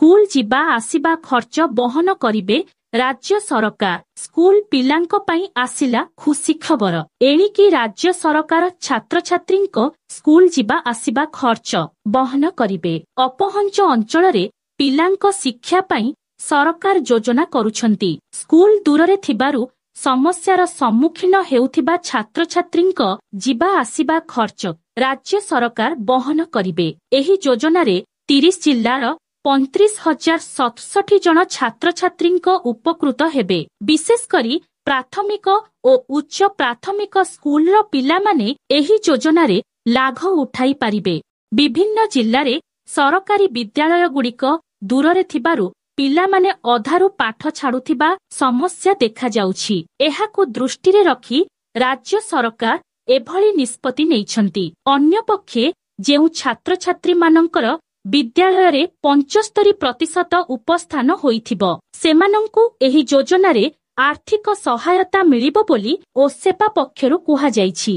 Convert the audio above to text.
School जिबा आसिबा खर्च बहन करिबे राज्य सरकार। स्कूल पिलांक पई आसिला खुशी खबर। एणिकी राज्य सरकार छात्र छात्रींको स्कूल जिबा आसिबा खर्च बहन करिबे। अपहंच अंचलरे पिलांक शिक्षा पई सरकार योजना करुछंती। स्कूल दूररे थिबारु समस्यार सम्मुखीन हेउथिबा छात्र छात्रींक जिबा आसिबा खर्च राज्य सरकार बहन करिबे। एही योजनारे 30 जिल्लार 35,067 जन छात्र छात्रींक उपकृत हेबे। विशेष करी प्राथमिक ओ उच्च प्राथमिक स्कूलर पिलामाने एही योजनारे लाभ उठाई पारिबे। विभिन्न जिल्लारे सरकारी विद्यालय गुड़िक दूररे थिबारु पिलामाने अधारु पाठ छाड़ुथिबा समस्या देखा जाउछि। एहाकु दृष्टिरे रखी राज्य सरकार एभली निष्पत्ति नेइछंती। अन्य पक्षे जेउ छात्र छात्री मानंकर विद्यालय 75% उपस्थान होइथिबो सेमानंकु एही योजनारे आर्थिक सहायता मिलिबो बोली ओसेपा पक्षरु कुहा जाइछि।